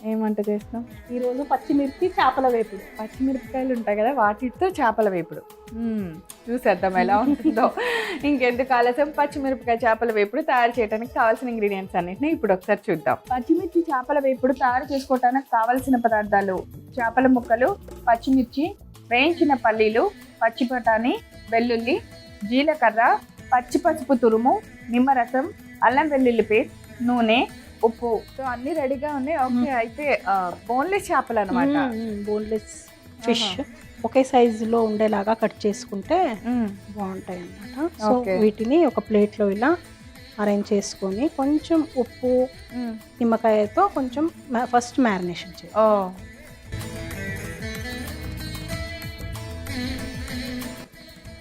ఏం వంట చేస్తున్నాం ఈరోజు పచ్చిమిర్చి చేపల వేపుడు. పచ్చిమిరపకాయలు ఉంటాయి కదా వాటితో చేపల వేపుడు. చూసేద్దాం ఎలా ఉంటుందో. ఇంకెందుకు ఆలస్యం, పచ్చిమిరపకాయ చేపల వేపుడు తయారు చేయడానికి కావాల్సిన ఇంగ్రీడియంట్స్ అన్నింటినీ ఇప్పుడు ఒకసారి చూద్దాం. పచ్చిమిర్చి చేపల వేపుడు తయారు చేసుకోవడానికి కావాల్సిన పదార్థాలు: చేపల ముక్కలు, పచ్చిమిర్చి, వేయించిన పల్లీలు, పచ్చి బఠానీ, వెల్లుల్లి, జీలకర్ర, పచ్చి పసుపు తురుము, నిమ్మరసం, అల్లం వెల్లుల్లి పేస్ట్, నూనె, ఉప్పు. సో అన్ని రెడీగా ఉన్నాయి. ఓకే, అయితే బోన్లెస్ చేపలు అనమాట. బోన్లెస్ ఫిష్ ఒకే సైజులో ఉండేలాగా కట్ చేసుకుంటే బాగుంటాయి అన్నమాట. సో వీటిని ఒక ప్లేట్లో ఇలా అరేంజ్ చేసుకొని కొంచెం ఉప్పు, నిమ్మకాయతో కొంచెం ఫస్ట్ మ్యారినేషన్ చేయాలి.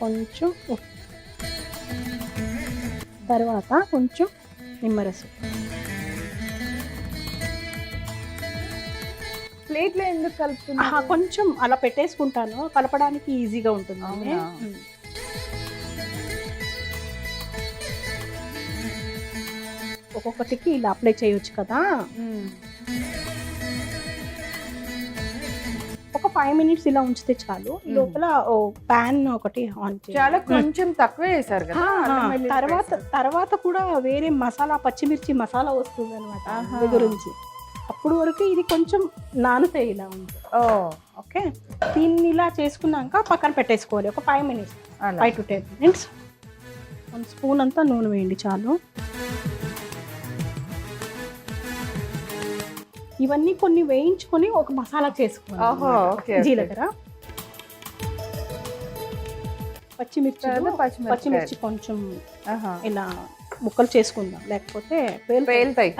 కొంచెం ఉప్పు, తర్వాత కొంచెం నిమ్మరసం. ప్లేట్లో ఎందుకు కలుపుతున్నా? కొంచెం అలా పెట్టేసుకుంటాను, కలపడానికి ఈజీగా ఉంటుంది. ఒక్కొక్కటికి ఇలా అప్లై చేయొచ్చు కదా. ఒక 5 minutes ఇలా ఉంచితే చాలు. లోపల ప్యాన్ ఒకటి ఆన్ చేయాలి. చాలా కొంచెం తక్కువ వేసారు కదా. తర్వాత కూడా వేరే మసాలా, పచ్చిమిర్చి మసాలా వస్తుంది అనమాట గురించి. అప్పుడు వరకు ఇది కొంచెం నానుతాయి ఇలా ఉంటుంది. ఓకే, దీన్ని ఇలా చేసుకున్నాక పక్కన పెట్టేసుకోవాలి ఒక 5 minutes, 5 to 10 minutes. 1 స్పూన్ అంతా నూనె వేయండి చాలు. ఇవన్నీ కొన్ని వేయించుకొని ఒక మసాలా చేసుకోవాలి. జీలకర్ర, పచ్చిమిర్చి కొంచెం ఇలా ముక్కలు చేసుకుందాం, లేకపోతే పేలుతాయి.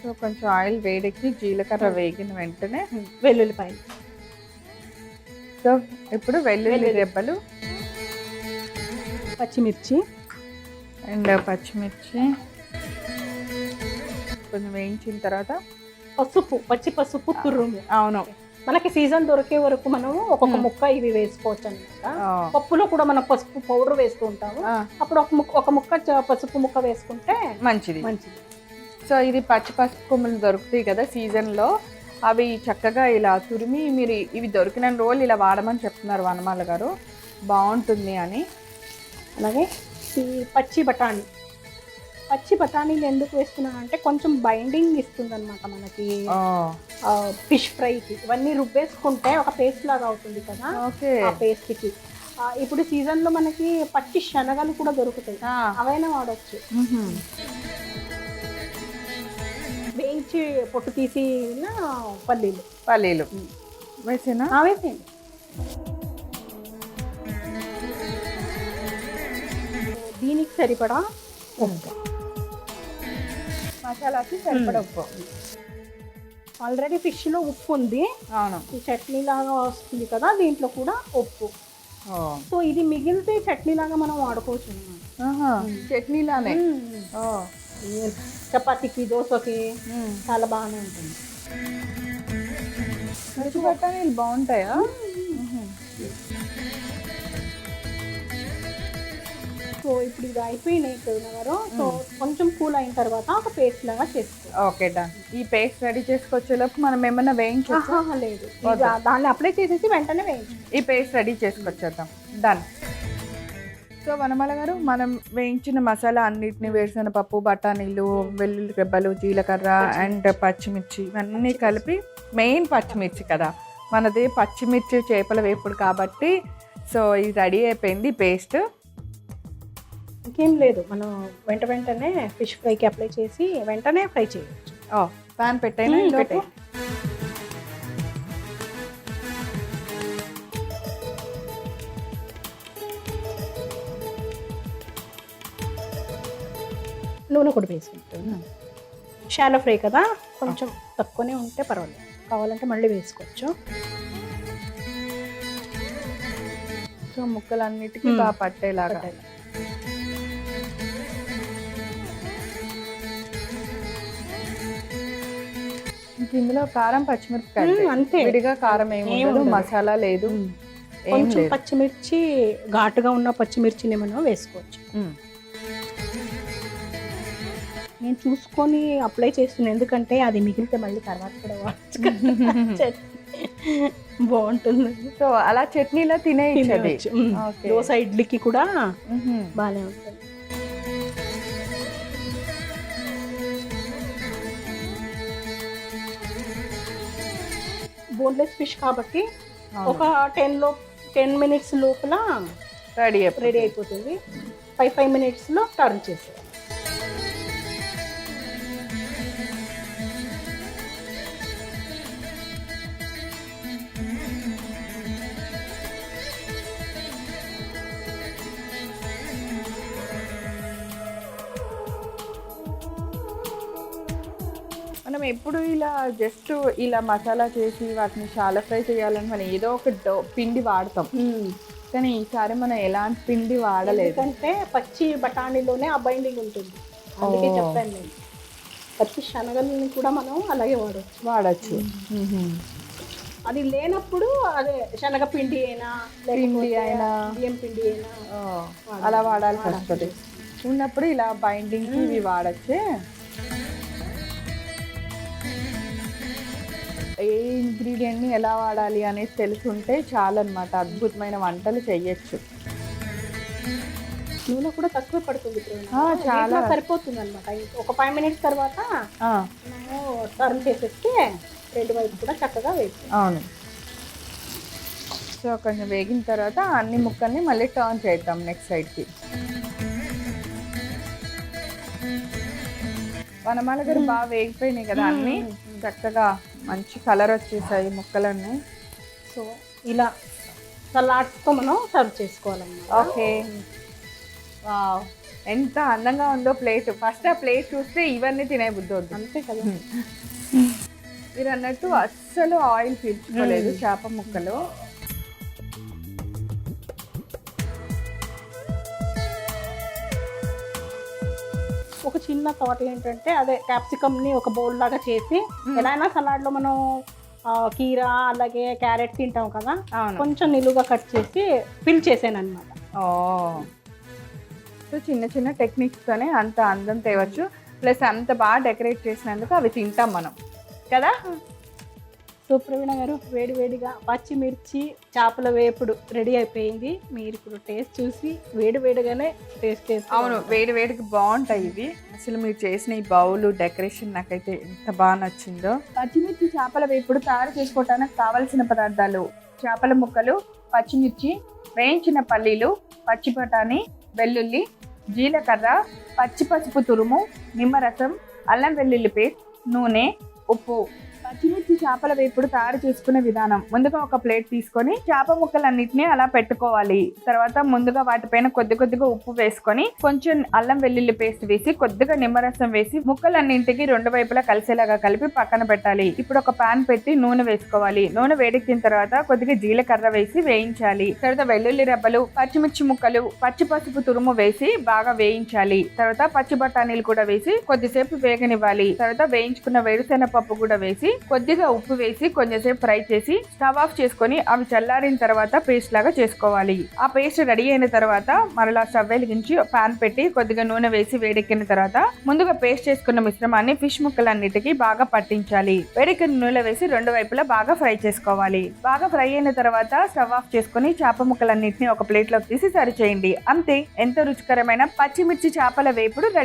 సో కొంచెం ఆయిల్ వేడెక్కి జీలకర్ర వేగిన వెంటనే వెల్లుల్లిపాయలు. సో ఇప్పుడు వెల్లుల్లి రెబ్బలు, పచ్చిమిర్చి కొంచెం వేయించిన తర్వాత పసుపు, పచ్చి పసుపు తురుము. అవును, మనకి సీజన్ దొరికే వరకు మనం ఒక్కొక్క ముక్క ఇవి వేసుకోవచ్చు అనమాట. పప్పులో కూడా మనం పసుపు పౌడర్ వేస్తూ ఉంటాము. అప్పుడు ఒక ముక్క పసుపు ముక్క వేసుకుంటే మంచిది. సో ఇది పచ్చి పసుపు కొమ్ములు దొరుకుతాయి కదా సీజన్లో, అవి చక్కగా ఇలా తురిమి మీరు ఇవి దొరికిన రోజులు ఇలా వాడమని చెప్తున్నారు వనమాల గారు, బాగుంటుంది అని. అలాగే ఈ పచ్చి బఠానీలు ఎందుకు వేస్తున్నాను అంటే కొంచెం బైండింగ్ ఇస్తుంది అనమాట మనకి ఫిష్ ఫ్రైకి. ఇవన్నీ రుబ్బేసుకుంటే ఒక పేస్ట్ లాగా అవుతుంది కదా. ఆ పేస్ట్కి ఇప్పుడు సీజన్లో మనకి పచ్చి శనగలు కూడా దొరుకుతాయి, అవైనా వాడచ్చు. వేయించి పొట్టు తీసి పల్లీలు వేసేయండి. దీనికి సరిపడా ఉప్పు, మసాలాకి సరిపడా ఉప్పు. ఆల్రెడీ ఫిష్లో ఉప్పు ఉంది. అవును, ఈ చట్నీ లాగా వస్తుంది కదా, దీంట్లో కూడా ఉప్పు. సో ఇది మిగిలితే చట్నీ లాగా మనం వాడుకోవచ్చు అన్నమాట. చట్నీలానే చపాతీకి, దోశకి చాలా బాగానే ఉంటుంది. పచ్చి బఠానీలు బాగుంటాయా? సో ఇప్పుడు ఇది అయిపోయినాయి కదా. సో కొంచెం కూల్ అయిన తర్వాత ఒక పేస్ట్ లాగా చేసుకోవాలి. Okay, done. ఈ పేస్ట్ రెడీ చేసుకొచ్చేలోపు మనం ఏమన్నా వేయించా? లేదు, దాన్ని అప్లై చేసేసి వెంటనే వేయించు. ఈ పేస్ట్ రెడీ చేసుకొచ్చేద్దాం. డన్. సో వనమాల గారు, మనం వేయించిన మసాలా అన్నిటిని, వేరుశనగ పప్పు, బఠానీలు, వెల్లుల్లి రెబ్బలు, జీలకర్ర అండ్ పచ్చిమిర్చి ఇవన్నీ కలిపి, మెయిన్ పచ్చిమిర్చి కదా మనది, పచ్చిమిర్చి చేపల వేపుడు కాబట్టి. సో ఇది రెడీ అయిపోయింది పేస్ట్. ఇంకేం లేదు, మనం వెంటనే ఫిష్ ఫ్రైకి అప్లై చేసి వెంటనే ఫ్రై చేయవచ్చు. ప్యాన్ పెట్టైనా నూనె కూడా వేసుకుంటాం. షాలో ఫ్రై కదా, కొంచెం తక్కువనే ఉంటే పర్వాలేదు, కావాలంటే మళ్ళీ వేసుకోవచ్చు. సో ముక్కలన్నిటికీ బాగా పట్టేలాగా. ఇందులో కారం, పచ్చిమిరపకాయలు అంతే, విడిగా కారం ఏమి ఉండదు, మసాలా లేదు. కొంచెం పచ్చిమిర్చి ఘాటుగా ఉన్న పచ్చిమిర్చిని మనం వేసుకోవచ్చు. నేను చూసుకొని అప్లై చేస్తున్నాను, ఎందుకంటే అది మిగిలితే మళ్ళీ తర్వాత కూడా వాడచ్చు కదా. బాగుంటుంది. సో అలా చట్నీలో తినేయచ్చు. తినవచ్చు. దోశ ఇడ్లీకి కూడా బాగానే ఉంటుంది. బోన్లెస్ ఫిష్ కాబట్టి ఒక 10 minutes లోపల రెడీ అయిపోతుంది. 5 minutesలో టర్న్ చేసేయాలి. మనం ఎప్పుడు ఇలా జస్ట్ ఇలా మసాలా చేసి వాటిని చాలా ఫ్రై చేయాలని మనం ఏదో ఒక పిండి వాడతాం, కానీ ఈసారి మనం ఎలాంటి పిండి వాడలేదు. ఎందుకంటే పచ్చి బఠానీలోనే ఆ బైండింగ్ ఉంటుంది, అందుకే చెప్పాను నేను. పచ్చి శనగల్ని కూడా మనం అలాగే వాడచ్చు. అది లేనప్పుడు అదే శనగపిండి అయినా బియ్యం పిండి అయినా అలా వాడాల్సి వస్తుంది. ఉన్నప్పుడు ఇలా బైండింగ్ ఇవి వాడచ్చు. ఏ ఇంగ్రీడియంట్ని ఎలా వాడాలి అనేది తెలుసుంటే చాలా అన్నమాట, అద్భుతమైన వంటలు చెయ్యొచ్చు. నూనె కూడా తక్కువ పడుతుంది, చాలా సరిపోతుంది అనమాట. ఒక 5 minutes తర్వాత మనము టర్న్ చేసేస్తే 2 వైపు కూడా చక్కగా వేస్తాం. అవును. సో కొంచెం వేగిన తర్వాత అన్ని ముక్కల్ని మళ్ళీ టర్న్ చేద్దాం నెక్స్ట్ సైడ్కి. వనమాల గారు బాగా వేగిపోయినాయి కదా అన్నీ, చక్కగా మంచి కలర్ వచ్చేసాయి ముక్కలన్నీ. సో ఇలా సలాడ్స్తో మనం సర్వ్ చేసుకోవాలన్నమాట. ఓకే, వావ్ ఎంత అందంగా ఉందో ప్లేట్. ఫస్ట్ ఆ ప్లేట్ చూస్తే ఇవన్నీ తినే బుద్ధి వద్దు, అంతే కదా. మీరు అన్నట్టు అస్సలు ఆయిల్ పీల్చుకోలేదు చేప ముక్కలు. ఒక చిన్న థాట్ ఏంటంటే, అదే క్యాప్సికమ్ని ఒక బౌల్ లాగా చేసి, ఎలా అయినా సలాడ్లో మనం కీరా అలాగే క్యారెట్ తింటాం కదా, కొంచెం నిలువుగా కట్ చేసి ఫిల్ చేసాను అనమాట. సో చిన్న చిన్న టెక్నిక్స్తోనే అంత అందం తేవచ్చు, ప్లస్ అంత బాగా డెకరేట్ చేసినందుకు అవి తింటాం మనం కదా. సో ప్రవీణ గారు, వేడివేడిగా పచ్చిమిర్చి చేపల వేపుడు రెడీ అయిపోయింది. మీరు ఇప్పుడు టేస్ట్ చూసి వేడివేడిగానే టేస్ట్ చేసి. అవును, వేడివేడికి బాగుంటాయి ఇవి. అసలు మీరు చేసిన ఈ బౌలు డెకరేషన్ నాకైతే ఎంత బాగా నచ్చిందో. పచ్చిమిర్చి చేపల వేపుడు తయారు చేసుకోవడానికి కావలసిన పదార్థాలు: చేపల ముక్కలు, పచ్చిమిర్చి, వేయించిన పల్లీలు, పచ్చి బఠానీ, వెల్లుల్లి, జీలకర్ర, పచ్చి పసుపు తురుము, నిమ్మరసం, అల్లం వెల్లుల్లి పేస్ట్, నూనె, ఉప్పు. పచ్చిమిర్చి చేపల వేపుడు తయారు చేసుకునే విధానం: ముందుగా ఒక ప్లేట్ తీసుకొని చేప ముక్కలన్నిటిని అలా పెట్టుకోవాలి. తర్వాత ముందుగా వాటిపైన కొద్దిగా ఉప్పు వేసుకొని, కొంచెం అల్లం వెల్లుల్లి పేస్ట్ వేసి, కొద్దిగా నిమ్మరసం వేసి, ముక్కలన్నింటికి 2 వైపులా కలిసేలాగా కలిపి పక్కన పెట్టాలి. ఇప్పుడు ఒక పాన్ పెట్టి నూనె వేసుకోవాలి. నూనె వేడెక్కిన తర్వాత కొద్దిగా జీలకర్ర వేసి వేయించాలి. తర్వాత వెల్లుల్లి రెబ్బలు, పచ్చిమిర్చి ముక్కలు, పచ్చి పసుపు తురుము వేసి బాగా వేయించాలి. తర్వాత పచ్చి బఠానీలు కూడా వేసి కొద్దిసేపు వేగనివ్వాలి. తర్వాత వేయించుకున్న వేరుశెనగ పప్పు కూడా వేసి, కొద్దిగా ఉప్పు వేసి కొంచెంసేపు ఫ్రై చేసి స్టవ్ ఆఫ్ చేసుకొని అవి చల్లారిన తర్వాత పేస్ట్ లాగా చేసుకోవాలి. ఆ పేస్ట్ రెడీ అయిన తర్వాత మరలా స్టవ్ వెలిగించి పాన్ పెట్టి కొద్దిగా నూనె వేసి వేడెక్కిన తర్వాత ముందుగా పేస్ట్ చేసుకున్న మిశ్రమాన్ని ఫిష్ ముక్కలన్నిటికీ బాగా పట్టించాలి. వేడెక్కిన నూనె వేసి 2 వైపులా బాగా ఫ్రై చేసుకోవాలి. బాగా ఫ్రై అయిన తర్వాత స్టవ్ ఆఫ్ చేసుకుని చేప ముక్కలన్నిటిని ఒక ప్లేట్ లోకి తీసి సర్వ్ చేయండి. అంతే, ఎంతో రుచికరమైన పచ్చిమిర్చి చేపల వేపుడు రెడీ.